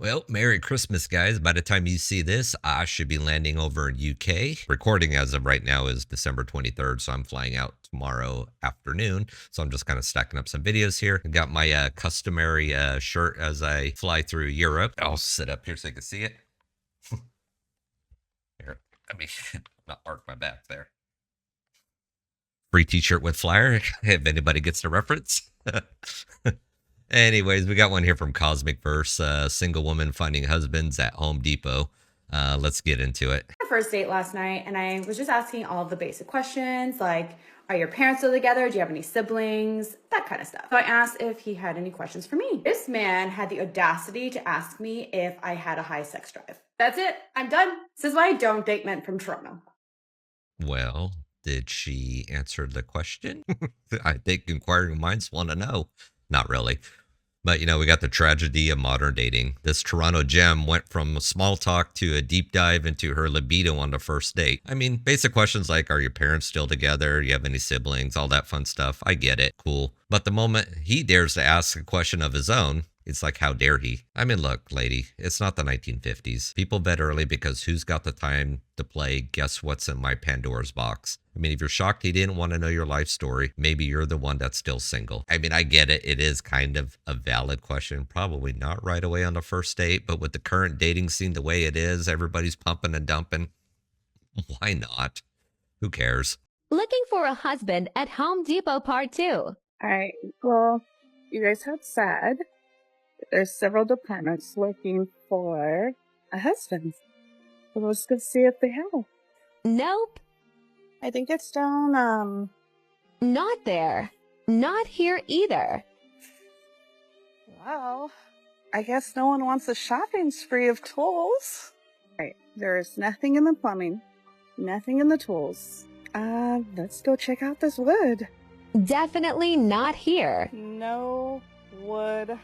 Well, Merry Christmas, guys. By the time you see this, I should be landing over in UK. Recording as of right now is December 23rd, so I'm flying out tomorrow afternoon. So I'm just kind of stacking up some videos here. I got my customary shirt as I fly through Europe. I'll sit up here so you can see it. Here, let me not arc my back there. Free t-shirt with flyer, if anybody gets the reference. Anyways, we got one here from Cosmic Verse, single woman finding husbands at Home Depot. Let's get into it. First date last night, and I was just asking all of the basic questions like, are your parents still together? Do you have any siblings? That kind of stuff. So I asked if he had any questions for me. This man had the audacity to ask me if I had a high sex drive. That's it. I'm done. This is why I don't date men from Toronto. Well, did she answer the question? I think inquiring minds want to know. Not really. But, we got the tragedy of modern dating. This Toronto gem went from small talk to a deep dive into her libido on the first date. I mean, basic questions like, are your parents still together? Do you have any siblings? All that fun stuff. I get it. Cool. But the moment he dares to ask a question of his own, it's like, how dare he? I mean, look, lady, it's not the 1950s. People bet early because who's got the time to play guess what's in my Pandora's box? I mean, if you're shocked he didn't want to know your life story, maybe you're the one that's still single. I mean, I get it. It is kind of a valid question. Probably not right away on the first date, but with the current dating scene the way it is, everybody's pumping and dumping. Why not? Who cares? Looking for a husband at Home Depot Part 2. All right. Well, you guys had said there's several departments looking for a husband. So let's go see if they have. Nope. I think it's down, Not there. Not here either. Well, I guess no one wants a shopping spree of tools. Right. There's nothing in the plumbing. Nothing in the tools. Let's go check out this wood. Definitely not here. No wood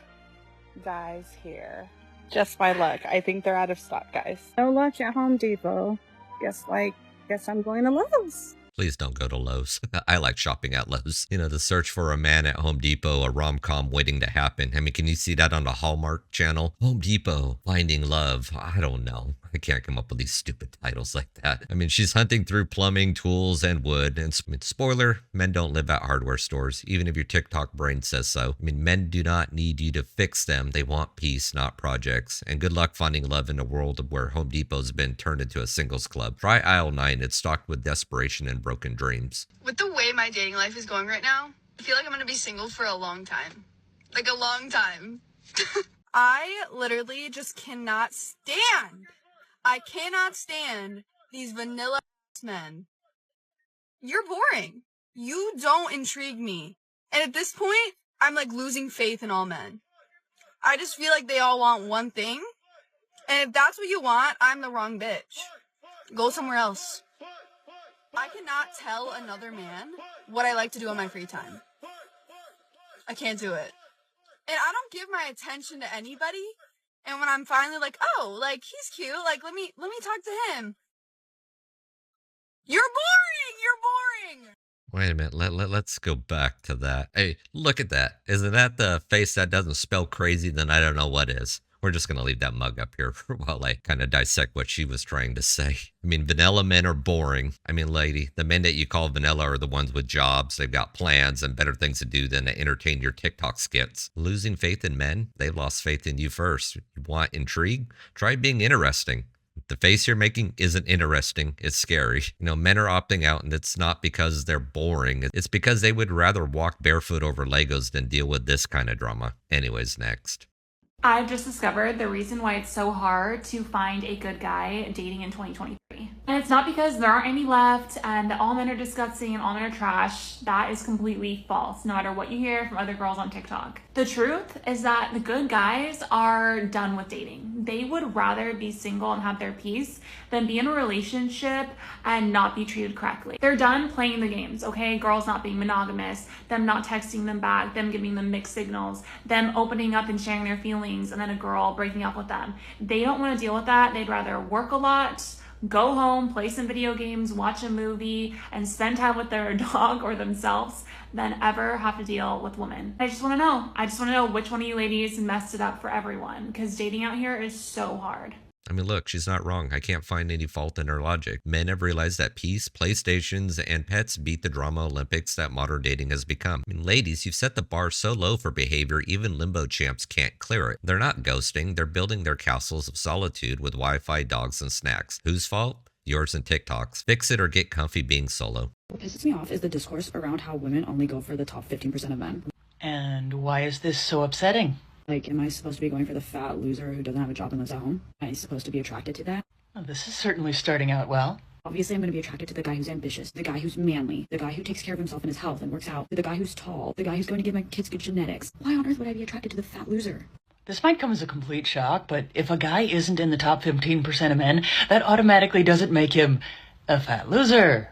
guys here. Just my luck. I think they're out of stock, guys. No luck at Home Depot. Guess I'm going to Lowe's. Please don't go to Lowe's. I like shopping at Lowe's. The search for a man at Home Depot, a rom-com waiting to happen. I mean, can you see that on the Hallmark channel? Home Depot, finding love. I don't know. I can't come up with these stupid titles like that. I mean, she's hunting through plumbing, tools, and wood. And spoiler, men don't live at hardware stores, even if your TikTok brain says so. I mean, men do not need you to fix them. They want peace, not projects. And good luck finding love in a world where Home Depot's been turned into a singles club. Try aisle 9. It's stocked with desperation and broken dreams. With the way my dating life is going right now, I feel like I'm gonna be single for a long time. Like a long time. I literally just cannot stand. I cannot stand these vanilla men. You're boring. You don't intrigue me. And at this point, I'm like losing faith in all men. I just feel like they all want one thing. And if that's what you want, I'm the wrong bitch. Go somewhere else. I cannot tell another man what I like to do on my free time. I can't do it. And I don't give my attention to anybody. And when I'm finally like, oh, like, he's cute, like, let me talk to him. You're boring! You're boring! Wait a minute. Let's go back to that. Hey, look at that. Isn't that the face that doesn't spell crazy? Then I don't know what is. We're just going to leave that mug up here while I kind of dissect what she was trying to say. I mean, vanilla men are boring. I mean, lady, the men that you call vanilla are the ones with jobs. They've got plans and better things to do than to entertain your TikTok skits. Losing faith in men? They've lost faith in you first. You want intrigue? Try being interesting. The face you're making isn't interesting. It's scary. Men are opting out, and it's not because they're boring. It's because they would rather walk barefoot over Legos than deal with this kind of drama. Anyways, next. I've just discovered the reason why it's so hard to find a good guy dating in 2023. And it's not because there aren't any left and all men are disgusting and all men are trash. That is completely false, no matter what you hear from other girls on TikTok. The truth is that the good guys are done with dating. They would rather be single and have their peace than be in a relationship and not be treated correctly. They're done playing the games, okay? Girls not being monogamous, them not texting them back, them giving them mixed signals, them opening up and sharing their feelings, and then a girl breaking up with them. They don't want to deal with that. They'd rather work a lot, go home, play some video games, watch a movie, and spend time with their dog or themselves than ever have to deal with women. I just want to know. I just want to know which one of you ladies messed it up for everyone, because dating out here is so hard. I mean, look, she's not wrong. I can't find any fault in her logic. Men have realized that peace, PlayStations, and pets beat the drama Olympics that modern dating has become. I mean, ladies, you've set the bar so low for behavior, even limbo champs can't clear it. They're not ghosting. They're building their castles of solitude with Wi-Fi, dogs, and snacks. Whose fault? Yours and TikTok's. Fix it or get comfy being solo. What pisses me off is the discourse around how women only go for the top 15% of men. And why is this so upsetting? Like, am I supposed to be going for the fat loser who doesn't have a job and lives at home? Am I supposed to be attracted to that? Well, this is certainly starting out well. Obviously, I'm going to be attracted to the guy who's ambitious, the guy who's manly, the guy who takes care of himself and his health and works out, the guy who's tall, the guy who's going to give my kids good genetics. Why on earth would I be attracted to the fat loser? This might come as a complete shock, but if a guy isn't in the top 15% of men, that automatically doesn't make him a fat loser.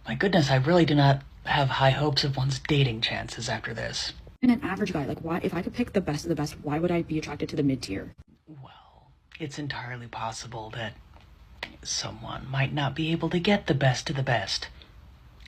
My goodness, I really do not have high hopes of one's dating chances after this. And an average guy, like, why? If I could pick the best of the best, why would I be attracted to the mid-tier? Well, it's entirely possible that someone might not be able to get the best of the best.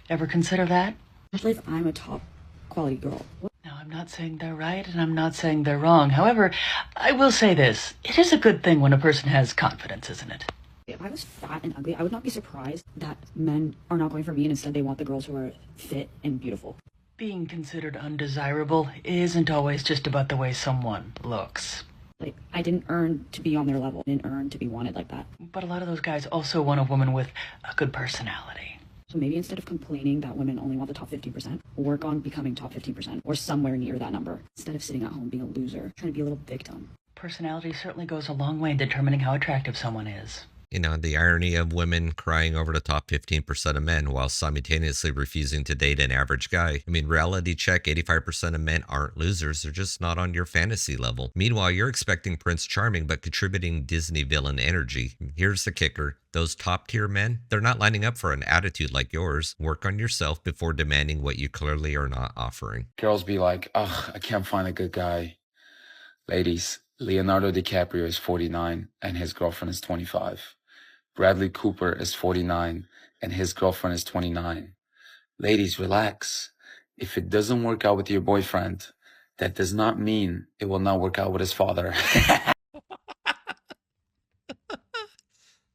Ever consider that? Especially if I'm a top quality girl. Now, I'm not saying they're right and I'm not saying they're wrong. However, I will say this. It is a good thing when a person has confidence, isn't it? If I was fat and ugly, I would not be surprised that men are not going for me and instead they want the girls who are fit and beautiful. Being considered undesirable isn't always just about the way someone looks. Like, I didn't earn to be on their level. I didn't earn to be wanted like that. But a lot of those guys also want a woman with a good personality. So maybe instead of complaining that women only want the top 15%, work on becoming top 15% or somewhere near that number. Instead of sitting at home being a loser, trying to be a little victim. Personality certainly goes a long way in determining how attractive someone is. You know, the irony of women crying over the top 15% of men while simultaneously refusing to date an average guy. I mean, reality check, 85% of men aren't losers. They're just not on your fantasy level. Meanwhile, you're expecting Prince Charming but contributing Disney villain energy. Here's the kicker. Those top tier men, they're not lining up for an attitude like yours. Work on yourself before demanding what you clearly are not offering. Girls be like, ugh, I can't find a good guy. Ladies, Leonardo DiCaprio is 49 and his girlfriend is 25. Bradley Cooper is 49 and his girlfriend is 29. Ladies, relax. If it doesn't work out with your boyfriend, that does not mean it will not work out with his father.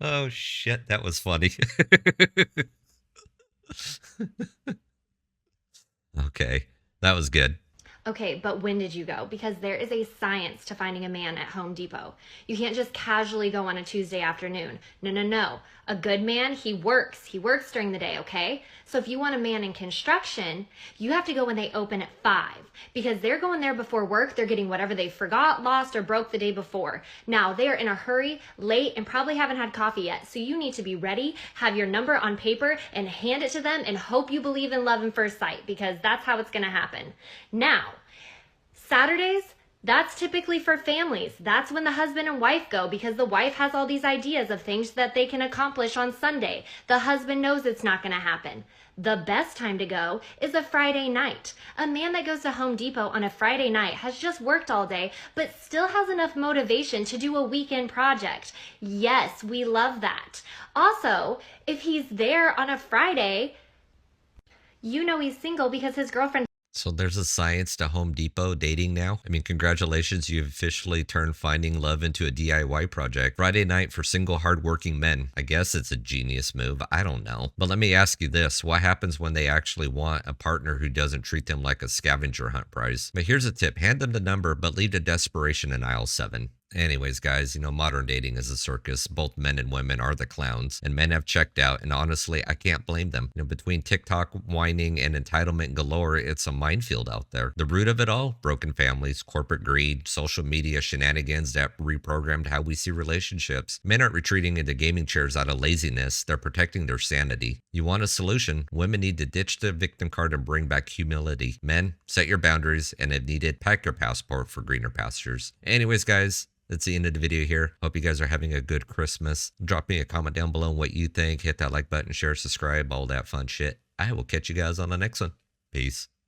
Oh shit, that was funny. Okay, that was good. Okay, but when did you go? Because there is a science to finding a man at Home Depot. You can't just casually go on a Tuesday afternoon. No, no, no. A good man, he works. He works during the day, okay? So if you want a man in construction, you have to go when they open at 5. Because they're going there before work. They're getting whatever they forgot, lost, or broke the day before. Now, they're in a hurry, late, and probably haven't had coffee yet. So you need to be ready, have your number on paper, and hand it to them and hope you believe in love at first sight. Because that's how it's going to happen. Now, Saturdays, that's typically for families. That's when the husband and wife go because the wife has all these ideas of things that they can accomplish on Sunday. The husband knows it's not going to happen. The best time to go is a Friday night. A man that goes to Home Depot on a Friday night has just worked all day, but still has enough motivation to do a weekend project. Yes, we love that. Also, if he's there on a Friday, you know he's single because his girlfriend. So there's a science to Home Depot dating now. I mean, congratulations, you've officially turned finding love into a DIY project. Friday night for single hardworking men. I guess it's a genius move. I don't know. But let me ask you this. What happens when they actually want a partner who doesn't treat them like a scavenger hunt prize? But here's a tip. Hand them the number, but leave the desperation in aisle 7. Anyways, guys, you know, modern dating is a circus. Both men and women are the clowns, and men have checked out, and honestly, I can't blame them. You know, between TikTok whining and entitlement galore, it's a minefield out there. The root of it all, broken families, corporate greed, social media shenanigans that reprogrammed how we see relationships. Men aren't retreating into gaming chairs out of laziness. They're protecting their sanity. You want a solution? Women need to ditch the victim card and bring back humility. Men, set your boundaries, and if needed, pack your passport for greener pastures. Anyways, guys, that's the end of the video here. Hope you guys are having a good Christmas. Drop me a comment down below what you think. Hit that like button, share, subscribe, all that fun shit. I will catch you guys on the next one. Peace.